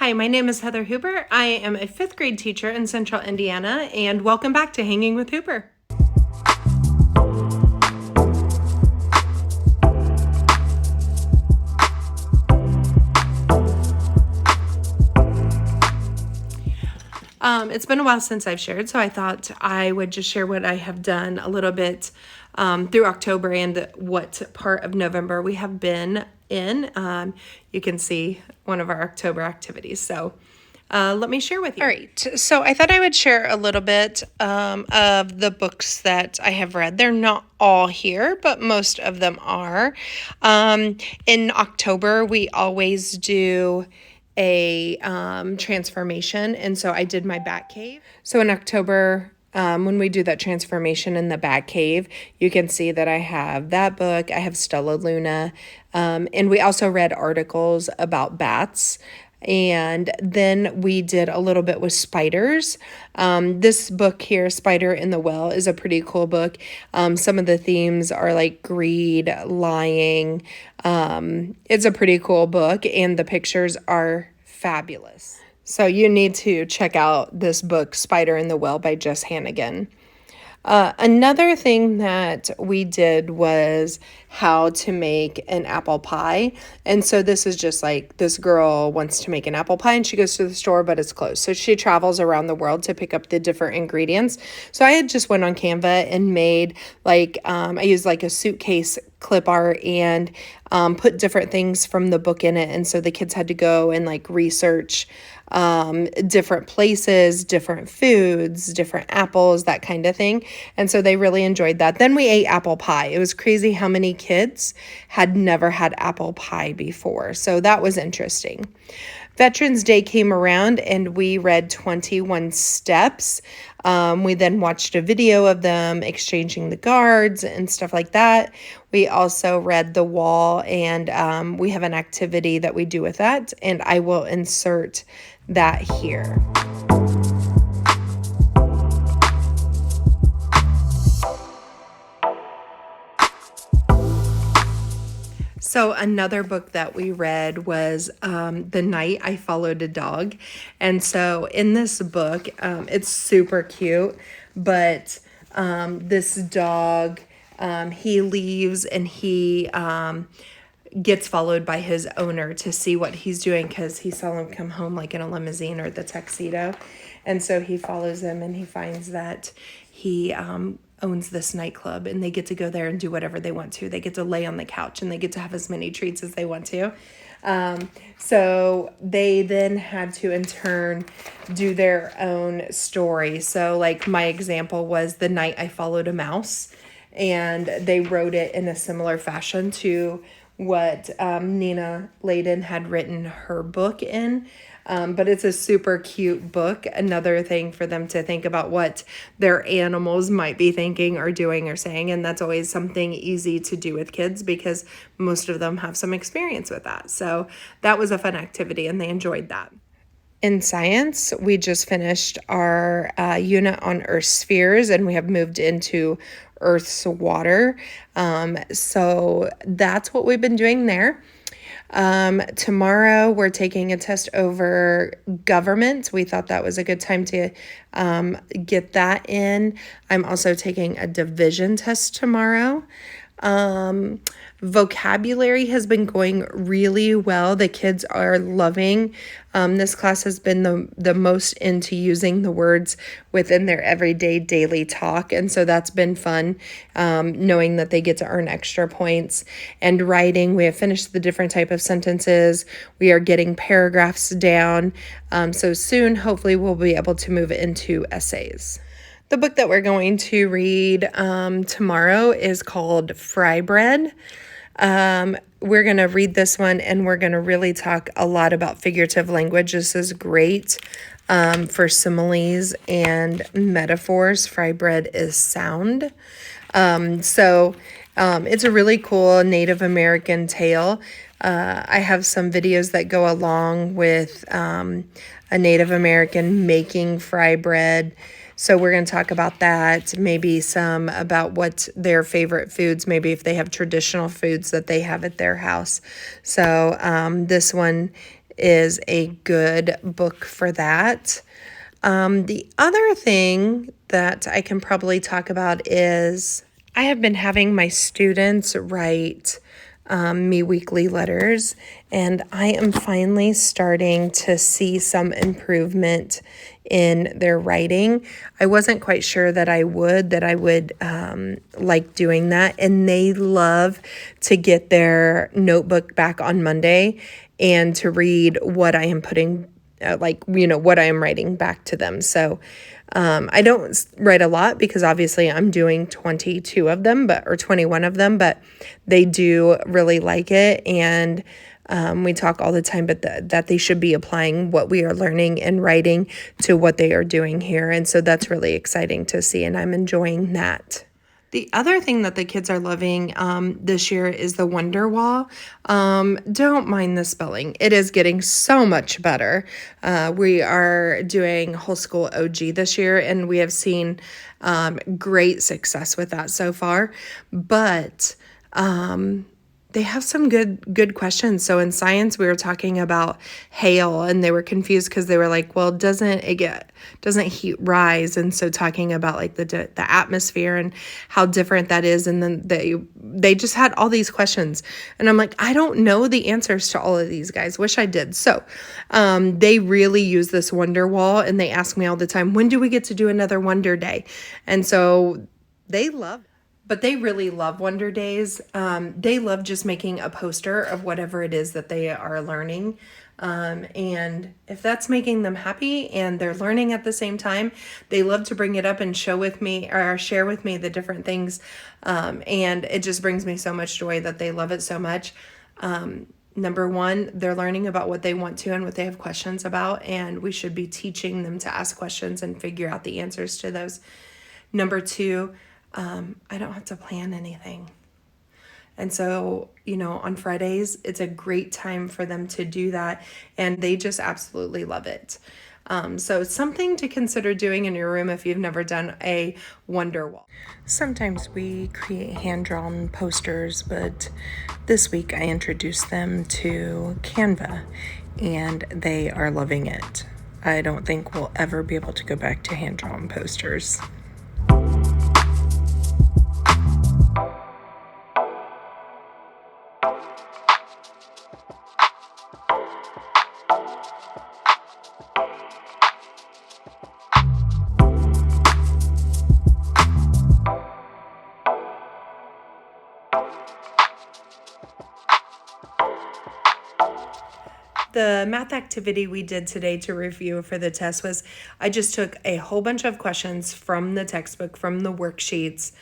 Hi, my name is Heather Huber. I am a fifth grade teacher in Central Indiana, and welcome back to Hanging with Huber. It's been a while since I've shared, so I thought I would just share what I have done a little bit through October and what part of November we have been in. You can see one of our October activities. So let me share with you. All right. So I thought I would share a little bit of the books that I have read. They're not all here, but most of them are. In October, we always do a transformation, and so I did my Bat Cave. So in October, when we do that transformation in the Bat Cave, you can see that I have that book, I have Stella Luna, and we also read articles about bats. And then we did a little bit with spiders. This book here, Spider in the Well, is a pretty cool book. Some of the themes are like greed, lying. It's a pretty cool book, and the pictures are fabulous. So you need to check out this book, Spider in the Well by Jess Hannigan. Another thing that we did was how to make an apple pie. And so this is just like this girl wants to make an apple pie and she goes to the store, but it's closed. So she travels around the world to pick up the different ingredients. So I had just went on Canva and made like, I used like a suitcase clip art and put different things from the book in it. And so the kids had to go and like research different places, different foods, different apples, that kind of thing. And so they really enjoyed that. Then we ate apple pie. It was crazy how many kids had never had apple pie before. So that was interesting. Veterans Day came around and we read 21 Steps. We then watched a video of them exchanging the guards and stuff like that. We also read The Wall, and we have an activity that we do with that, and I will insert that here. So another book that we read was The Night I Followed a Dog. And so in this book, it's super cute, but this dog, he leaves and he gets followed by his owner to see what he's doing because he saw him come home like in a limousine or the tuxedo. And so he follows him and he finds that he owns this nightclub, and they get to go there and do whatever they want to. They get to lay on the couch and they get to have as many treats as they want to. So they then had to in turn do their own story. So like my example was The Night I Followed a Mouse, and they wrote it in a similar fashion to what Nina Layden had written her book in. But it's a super cute book. Another thing for them to think about what their animals might be thinking or doing or saying. And that's always something easy to do with kids because most of them have some experience with that. So that was a fun activity and they enjoyed that. In science, we just finished our unit on Earth spheres, and we have moved into Earth's water. So that's what we've been doing there. Tomorrow we're taking a test over government. We thought that was a good time to get that in. I'm also taking a division test tomorrow. Vocabulary has been going really well. The kids are loving. This class has been the most into using the words within their everyday daily talk. And so that's been fun, knowing that they get to earn extra points. And writing, we have finished the different type of sentences. We are getting paragraphs down. So soon, hopefully, we'll be able to move into essays. The book that we're going to read tomorrow is called Fry Bread. We're going to read this one and we're going to really talk a lot about figurative language. This is great for similes and metaphors. Fry bread is sound. So it's a really cool Native American tale. I have some videos that go along with a Native American making fry bread. So we're going to talk about that, maybe some about what their favorite foods, maybe if they have traditional foods that they have at their house. So this one is a good book for that. The other thing that I can probably talk about is I have been having my students write me weekly letters, and I am finally starting to see some improvement in their writing. I wasn't quite sure that I would like doing that, and they love to get their notebook back on Monday and to read what I am putting what I am writing back to them. So I don't write a lot because obviously I'm doing 22 of them, or 21 of them, but they do really like it. And we talk all the time, but that they should be applying what we are learning and writing to what they are doing here. And so that's really exciting to see, and I'm enjoying that. The other thing that the kids are loving this year is the Wonderwall. Don't mind the spelling. It is getting so much better. We are doing whole school OG this year, and we have seen great success with that so far. But they have some good questions. So in science, we were talking about hail, and they were confused because they were like, well, doesn't heat rise? And so talking about like the atmosphere and how different that is. And then they just had all these questions, and I'm like, I don't know the answers to all of these, guys. Wish I did. So they really use this Wonderwall, and they ask me all the time, when do we get to do another Wonder Day? And so they love it. But they really love Wonder Days. They love just making a poster of whatever it is that they are learning. And if that's making them happy and they're learning at the same time, they love to bring it up and share with me the different things. And it just brings me so much joy that they love it so much. Number one, they're learning about what they want to and what they have questions about, and we should be teaching them to ask questions and figure out the answers to those. Number two, I don't have to plan anything. And so, on Fridays, it's a great time for them to do that, and they just absolutely love it. So something to consider doing in your room if you've never done a Wonderwall. Sometimes we create hand-drawn posters, but this week I introduced them to Canva, and they are loving it. I don't think we'll ever be able to go back to hand-drawn posters. The math activity we did today to review for the test was I just took a whole bunch of questions from the textbook, from the worksheets,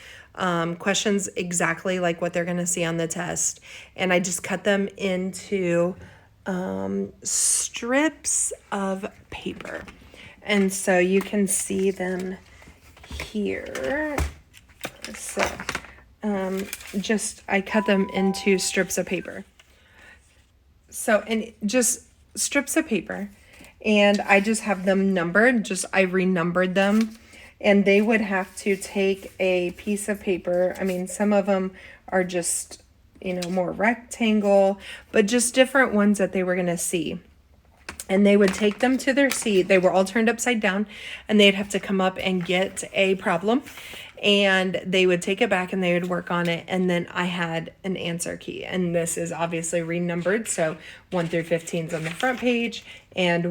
questions exactly like what they're going to see on the test, and I just cut them into strips of paper. And so you can see them here. So I cut them into strips of paper. So, and just strips of paper, and I just have them numbered. I renumbered them, and they would have to take a piece of paper. I mean, some of them are just, more rectangle, but just different ones that they were going to see. And they would take them to their seat. They were all turned upside down, and they'd have to come up and get a problem, and they would take it back and they would work on it. And then I had an answer key, and this is obviously renumbered. So 1 through 15 is on the front page, and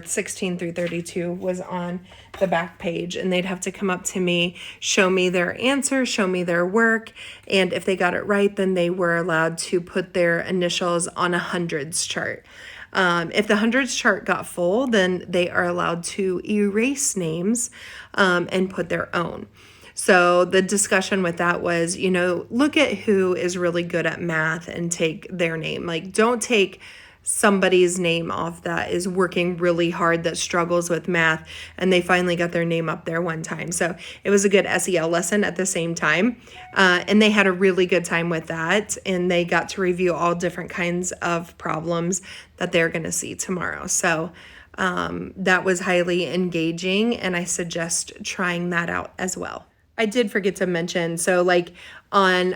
16 through 32 was on the back page. And they'd have to come up to me, show me their answer, show me their work. And if they got it right, then they were allowed to put their initials on a hundreds chart. If the hundreds chart got full, then they are allowed to erase names and put their own. So the discussion with that was, look at who is really good at math and take their name. Like, don't take somebody's name off that is working really hard, that struggles with math, and they finally got their name up there one time. So it was a good SEL lesson at the same time. And they had a really good time with that. And they got to review all different kinds of problems that they're going to see tomorrow. So that was highly engaging, and I suggest trying that out as well. I did forget to mention, so like on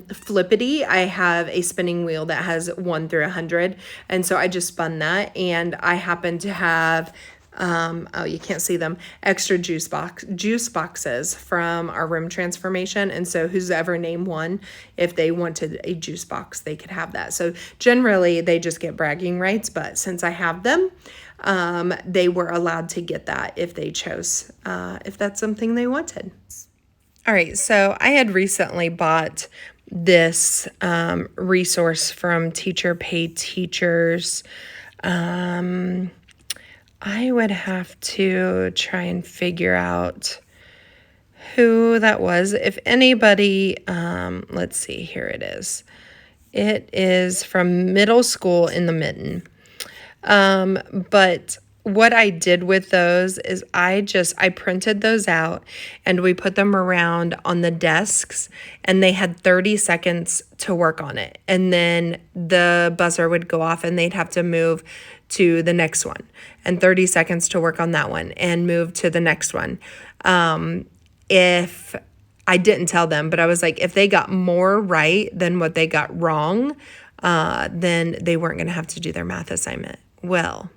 Flippity, I have a spinning wheel that has 1 through 100. And so I just spun that, and I happen to have, oh, you can't see them, extra juice boxes from our room transformation. And so who's ever named one, if they wanted a juice box, they could have that. So generally they just get bragging rights, but since I have them, they were allowed to get that if they chose, if that's something they wanted. All right, so I had recently bought this resource from Teacher Pay Teachers. I would have to try and figure out who that was. If anybody, let's see, here it is. It is from Middle School in the Mitten. But what I did with those is I printed those out and we put them around on the desks, and they had 30 seconds to work on it. And then the buzzer would go off and they'd have to move to the next one, and 30 seconds to work on that one and move to the next one. If I didn't tell them, but I was like, if they got more right than what they got wrong, then they weren't going to have to do their math assignment. Well,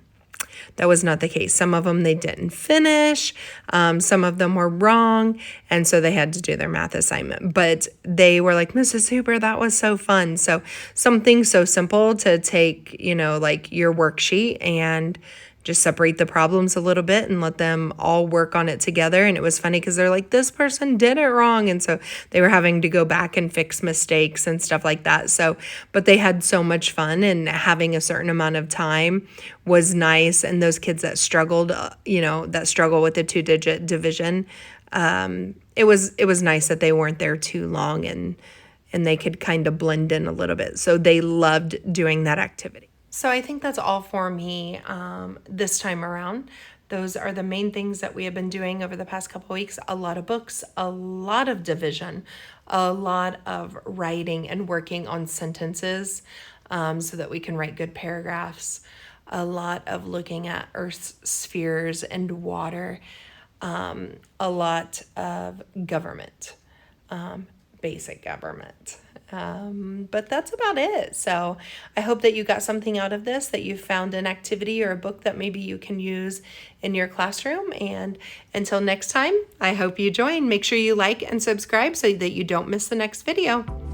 that was not the case. Some of them they didn't finish. Some of them were wrong. And so they had to do their math assignment. But they were like, Mrs. Hooper, that was so fun. So something so simple to take, like your worksheet and just separate the problems a little bit and let them all work on it together. And it was funny because they're like, this person did it wrong. And so they were having to go back and fix mistakes and stuff like that. So, but they had so much fun, and having a certain amount of time was nice. And those kids that struggled, that struggle with the 2-digit division, it was nice that they weren't there too long, and they could kind of blend in a little bit. So they loved doing that activity. So I think that's all for me this time around. Those are the main things that we have been doing over the past couple of weeks. A lot of books, a lot of division, a lot of writing and working on sentences so that we can write good paragraphs. A lot of looking at Earth's spheres and water. A lot of government, basic government. But that's about it. So I hope that you got something out of this, that you found an activity or a book that maybe you can use in your classroom. And until next time, I hope you join. Make sure you like and subscribe so that you don't miss the next video.